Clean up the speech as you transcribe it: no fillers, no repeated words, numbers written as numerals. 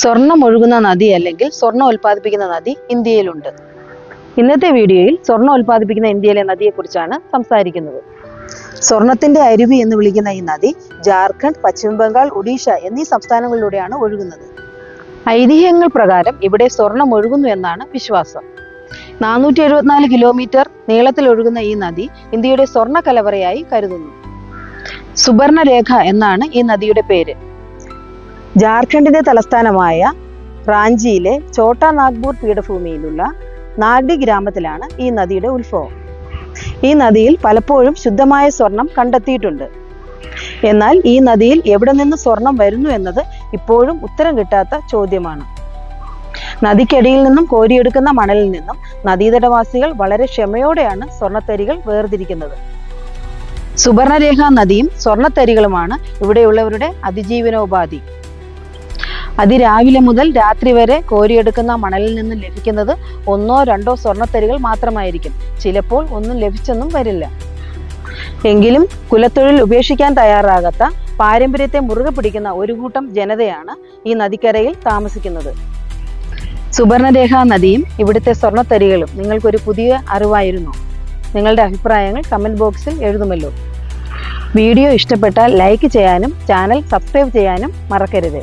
സ്വർണം ഒഴുകുന്ന നദി അല്ലെങ്കിൽ സ്വർണം ഉൽപ്പാദിപ്പിക്കുന്ന നദി ഇന്ത്യയിലുണ്ട്. ഇന്നത്തെ വീഡിയോയിൽ സ്വർണം ഉൽപ്പാദിപ്പിക്കുന്ന ഇന്ത്യയിലെ നദിയെക്കുറിച്ചാണ് സംസാരിക്കുന്നത്. സ്വർണത്തിന്റെ അരുവി എന്ന് വിളിക്കുന്ന ഈ നദി ജാർഖണ്ഡ്, പശ്ചിമ ബംഗാൾ, ഒഡീഷ എന്നീ സംസ്ഥാനങ്ങളിലൂടെയാണ് ഒഴുകുന്നത്. ഐതിഹ്യങ്ങൾ പ്രകാരം ഇവിടെ സ്വർണം ഒഴുകുന്നു എന്നാണ് വിശ്വാസം. 474 കിലോമീറ്റർ നീളത്തിൽ ഒഴുകുന്ന ഈ നദി ഇന്ത്യയുടെ സ്വർണ്ണ കലവറയായി കരുതുന്നു. സുബർണരേഖ എന്നാണ് ഈ നദിയുടെ പേര്. ജാർഖണ്ഡിന്റെ തലസ്ഥാനമായ റാഞ്ചിയിലെ ഛോട്ടാ നാഗ്പൂർ പീഠഭൂമിയിലുള്ള നാഗ്ഡി ഗ്രാമത്തിലാണ് ഈ നദിയുടെ ഉത്ഭവം. ഈ നദിയിൽ പലപ്പോഴും ശുദ്ധമായ സ്വർണം കണ്ടെത്തിയിട്ടുണ്ട്. എന്നാൽ ഈ നദിയിൽ എവിടെ നിന്ന് സ്വർണം വരുന്നു എന്നത് ഇപ്പോഴും ഉത്തരം കിട്ടാത്ത ചോദ്യമാണ്. നദിക്കടിയിൽ നിന്നും കോരിയെടുക്കുന്ന മണലിൽ നിന്നും നദീതടവാസികൾ വളരെ ക്ഷമയോടെയാണ് സ്വർണ്ണത്തരികൾ വേർതിരിക്കുന്നത്. സുബർണരേഖ നദിയും സ്വർണ്ണത്തരികളുമാണ് ഇവിടെയുള്ളവരുടെ അതിജീവനോപാധി. അതിരാവിലെ മുതൽ രാത്രി വരെ കോരിയെടുക്കുന്ന മണലിൽ നിന്ന് ലഭിക്കുന്നത് 1-2 സ്വർണ്ണത്തരികൾ മാത്രമായിരിക്കും. ചിലപ്പോൾ ഒന്നും ലഭിച്ചെന്നും വരില്ല. എങ്കിലും കുലത്തൊഴിൽ ഉപേക്ഷിക്കാൻ തയ്യാറാകാത്ത, പാരമ്പര്യത്തെ മുറുകെ പിടിക്കുന്ന ഒരു കൂട്ടം ജനതയാണ് ഈ നദിക്കരയിൽ താമസിക്കുന്നത്. സുബർണരേഖ നദിയും ഇവിടുത്തെ സ്വർണ്ണത്തരികളും നിങ്ങൾക്കൊരു പുതിയ അറിവായിരുന്നു. നിങ്ങളുടെ അഭിപ്രായങ്ങൾ കമന്റ് ബോക്സിൽ എഴുതുമല്ലോ. വീഡിയോ ഇഷ്ടപ്പെട്ടാൽ ലൈക്ക് ചെയ്യാനും ചാനൽ സബ്സ്ക്രൈബ് ചെയ്യാനും മറക്കരുത്.